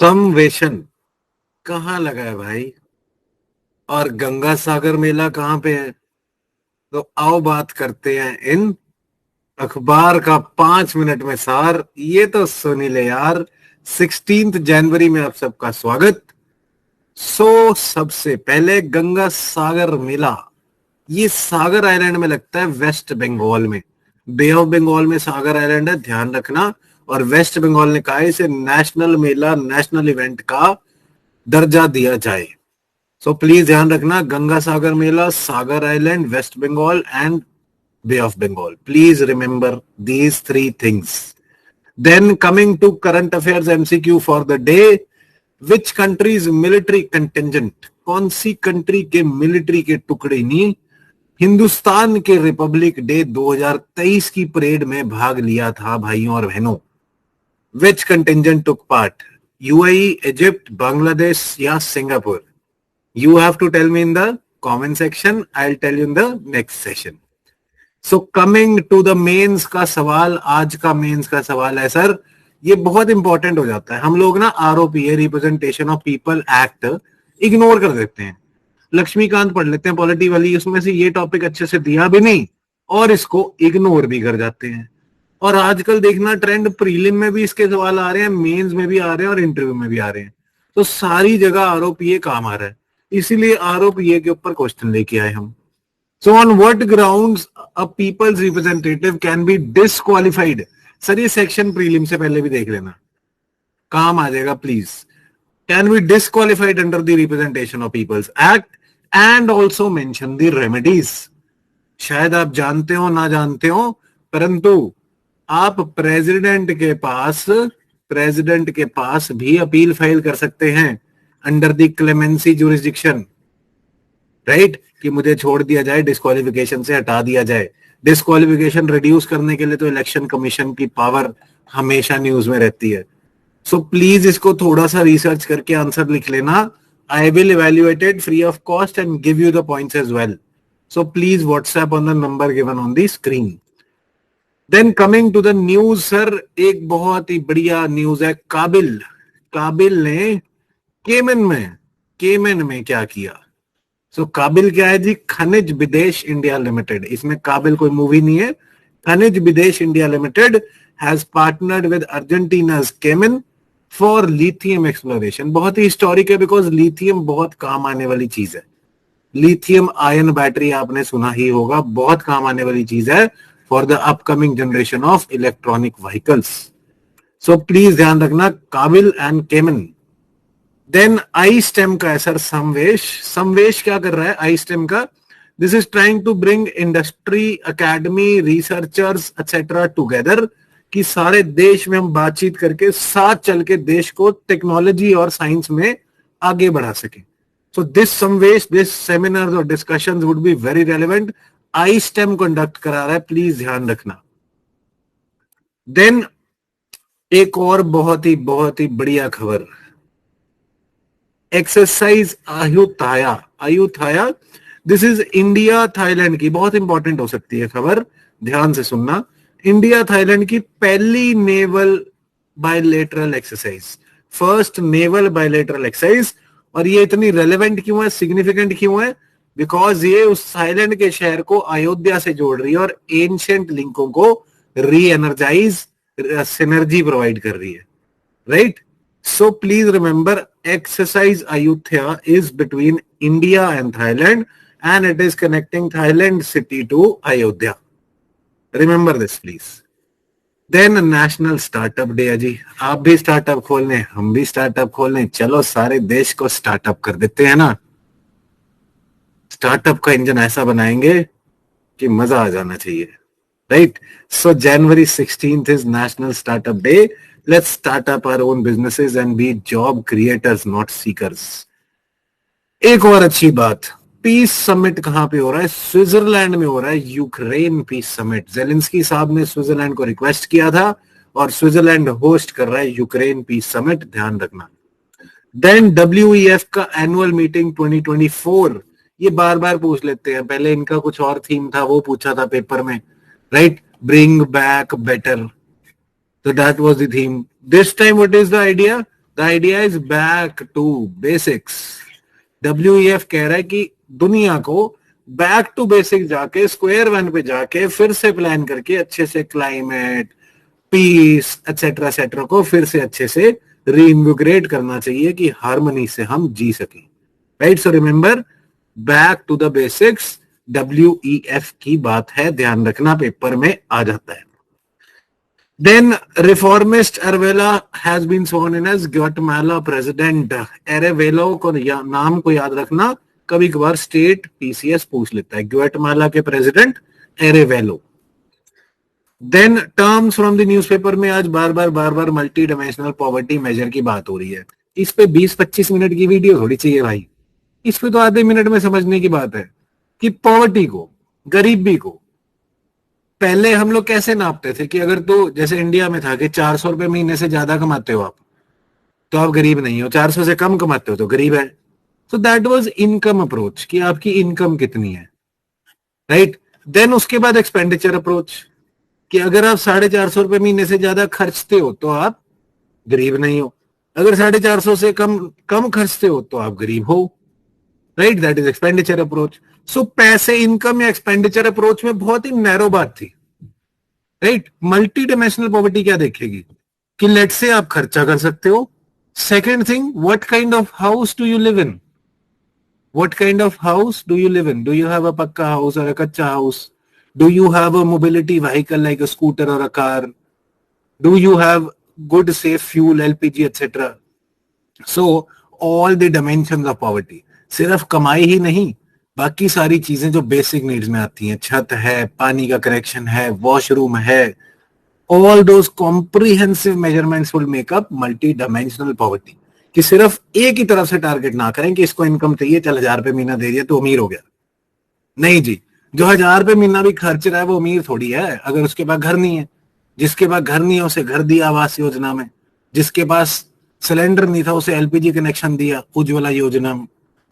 समवेशन कहाँ लगा है भाई, और गंगा सागर मेला कहाँ पे है? तो आओ बात करते हैं इन अखबार का 5 मिनट में सार। ये तो सुनी ले यार। 16 जनवरी में आप सबका स्वागत। सबसे पहले गंगा सागर मेला, ये सागर आइलैंड में लगता है, वेस्ट बंगाल में। बे ऑफ बंगाल में सागर आइलैंड है, ध्यान रखना। और वेस्ट बंगाल ने कहा इसे नेशनल मेला, नेशनल इवेंट का दर्जा दिया जाए। सो प्लीज ध्यान रखना, Ganga Sagar Mela, Sagar island, west Bengal and bay of Bengal. Please remember these three things. Then coming to current affairs MCQ for the day. Which countries military contingent, कौन सी कंट्री के मिलिट्री के टुकड़े ने हिंदुस्तान के रिपब्लिक डे 2023 की परेड में भाग लिया था भाइयों और बहनों? Which contingent took part? UAE, Egypt, Bangladesh या Singapore? You have to tell me in the comment section. I'll tell you in the next session. So coming to the mains का सवाल, आज का मेंस का सवाल है सर, ये बहुत इंपॉर्टेंट हो जाता है। हम लोग ना ROPA, representation of people act, ignore कर देते हैं। लक्ष्मीकांत पढ़ लेते हैं पॉलिटी वाली, उसमें से ये टॉपिक अच्छे से दिया भी नहीं और इसको इग्नोर भी कर जाते हैं। और आजकल देखना ट्रेंड, प्रीलिम में भी इसके सवाल आ रहे हैं, मेंस में भी आ रहे हैं और इंटरव्यू में भी आ रहे हैं। तो सारी जगह आरओपीए काम आ रहा है, इसीलिए आरओपीए के ऊपर क्वेश्चन लेके आए हम। So on what grounds a people's representative can be disqualified? Sir ये सेक्शन प्रीलिम से पहले भी देख लेना, काम आ जाएगा please. Can be disqualified under the representation of people's act and also mention the remedies. शायद आप जानते हो ना जानते हो, परंतु आप प्रेसिडेंट के पास भी अपील फाइल कर सकते हैं under the clemency jurisdiction, right? कि मुझे छोड़ दिया जाए, डिस्क्वालिफिकेशन से हटा दिया जाए। डिस्क्वालिफिकेशन रिड्यूस करने के लिए तो इलेक्शन कमीशन की पावर हमेशा न्यूज में रहती है। सो प्लीज इसको थोड़ा सा रिसर्च करके आंसर लिख लेना। I will evaluate it free of cost and give you the points as well. So please WhatsApp on the number given on the screen. Then coming to the news sir, एक बहुत ही बढ़िया news है। काबिल ने केमन में क्या किया? सो काबिल क्या है जी? खनिज विदेश इंडिया लिमिटेड। इसमें काबिल कोई मूवी नहीं है। Khanij Videsh India limited has partnered with Argentina's Camyen for lithium exploration. बहुत ही हिस्टोरिक है, बिकॉज लिथियम बहुत काम आने वाली चीज है। लिथियम आयन बैटरी आपने सुना ही होगा, बहुत काम आने वाली चीज है for the upcoming generation of electronic vehicles. So please ध्यान रखना, काबिल एंड केमन। देन आई स्टेम का है सर, समवेश क्या कर रहा है आई स्टेम का? This is trying to bring industry, academy, researchers etcetera together, कि सारे देश में हम बातचीत करके साथ चल के देश को टेक्नोलॉजी और साइंस में आगे बढ़ा सके। सो दिस समवेश, दिस सेमिनार्स और discussions would be very relevant. I stem conduct करा रहा है, प्लीज ध्यान रखना। देन एक और बहुत ही बढ़िया खबर, exercise Ayutthaya. This is India Thailand की, बहुत इंपॉर्टेंट हो सकती है खबर, ध्यान से सुनना। इंडिया थाईलैंड की पहली naval bilateral exercise, first naval bilateral exercise. और ये इतनी रेलेवेंट क्यों है, सिग्निफिकेंट क्यों है? बिकॉज ये उस थाईलैंड के शहर को अयोध्या से जोड़ रही है और एंशिएंट लिंकों को री एनर्जाइज, सिनर्जी प्रोवाइड कर रही है, right? So please remember, exercise Ayutthaya is between India and Thailand, and it is connecting Thailand city to Ayodhya. Remember this, please. Then National Startup Day है जी। आप भी स्टार्टअप खोलने, हम भी स्टार्टअप खोलने, चलो सारे देश को स्टार्टअप कर देते हैं ना। स्टार्टअप का इंजन ऐसा बनाएंगे कि मजा आ जाना चाहिए, right? So January 16th is National Startup Day. Let's start up our own businesses and be job creators, not seekers. एक और अच्छी बात, पीस समिट कहां पे हो रहा है? स्विट्जरलैंड में हो रहा है, यूक्रेन पीस समिट। जेलेंस्की साहब ने स्विट्जरलैंड को रिक्वेस्ट किया था और स्विट्जरलैंड होस्ट कर रहा है यूक्रेन पीस समिट, ध्यान रखना। देन WEF का एनुअल मीटिंग 2024, ये बार बार पूछ लेते हैं, पहले इनका कुछ और थीम था, वो पूछा था पेपर में, right? Bring back better, so that was the theme. This time what is the idea? The idea is back to basics. WEF कह रहा है कि दुनिया को बैक टू बेसिक जाके स्क्वायर वन पे जाके फिर से प्लान करके अच्छे से क्लाइमेट, पीस एटसेट्रा एटसेट्रा को फिर से अच्छे से रीइन्विगोरेट करना चाहिए कि हार्मनी से हम जी सकें। Right, so remember back to the basics WEF की बात है, ध्यान रखना, पेपर में आ जाता है। Then reformist Arevalo has been sworn in as Guatemala president. Arevalo को नाम को याद रखना, कभी कभार स्टेट PCS पूछ लेता है। ग्वाटेमाला के president Arevalo। Then terms from the newspaper में आज बार बार मल्टी डायमेंशनल पॉवर्टी मेजर की बात हो रही है। इस पे 20-25 मिनट की वीडियो थोड़ी चाहिए भाई, इस पे तो आधे मिनट में समझने की बात है कि पॉवर्टी को, गरीबी को पहले हम लोग कैसे नापते थे कि अगर तो जैसे इंडिया में था कि 400 रुपए महीने से ज्यादा कमाते हो आप तो आप गरीब नहीं हो, 400 से कम कमाते हो तो गरीब है। So that was income approach कि आपकी इनकम कितनी है, राइट। देन उसके बाद एक्सपेंडिचर अप्रोच कि अगर आप 450 रुपए महीने से ज्यादा खर्चते हो तो आप गरीब नहीं हो, अगर 450 से कम खर्चते हो तो आप गरीब हो, right. That is expenditure approach. So पैसे, इनकम या एक्सपेंडिचर अप्रोच में बहुत ही नैरो बात थी, राइट। मल्टी डायमेंशनल पॉवर्टी क्या देखेगी कि लेट से आप खर्चा कर सकते हो। Second thing, what kind of house do you live in, what kind of house do you live in, do you have a pucca house और a kutcha house, do you have a mobility vehicle like a scooter और a car, do you have good safe fuel LPG etcetera. So all the dimensions of poverty, सिर्फ कमाई ही नहीं, बाकी सारी चीजें जो basic needs में आती हैं, छत है, पानी का कनेक्शन है, वॉशरूम है, all those comprehensive measurements will make up multi dimensional poverty. कि सिर्फ एक ही तरफ से टारगेट ना करें कि इसको इनकम चाहिए, चल 1000 रुपए महीना दे दिया तो अमीर हो गया। नहीं जी, जो 1000 रुपए महीना भी खर्च रहा है वो अमीर थोड़ी है अगर उसके पास घर नहीं है। जिसके पास घर नहीं है उसे घर दिया आवास योजना में, जिसके पास सिलेंडर नहीं था उसे LPG कनेक्शन दिया उज्ज्वला योजना में।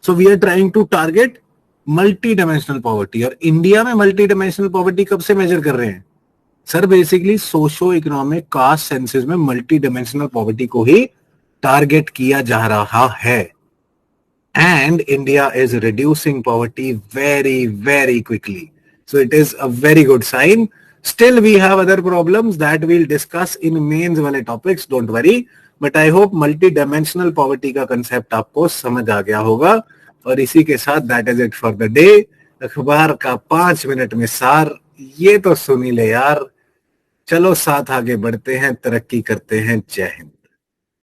So we are trying to target multi dimensional poverty. और इंडिया में मल्टी डायमेंशनल पॉवर्टी कब से मेजर कर रहे हैं sir? Basically socio economic caste census में मल्टी डायमेंशनल पॉवर्टी को ही टारगेट किया जा रहा है। And India is reducing poverty very very quickly, so it is a very good sign. Still we have other problems that we'll discuss in mains वाले topics, don't worry, but I hope multi-dimensional poverty का concept आपको समझ आ गया होगा। और इसी के साथ that is it for the day। अखबार का 5 मिनट में सार ये तो सुनी ले यार। चलो साथ आगे बढ़ते हैं, तरक्की करते हैं। जय हिंद।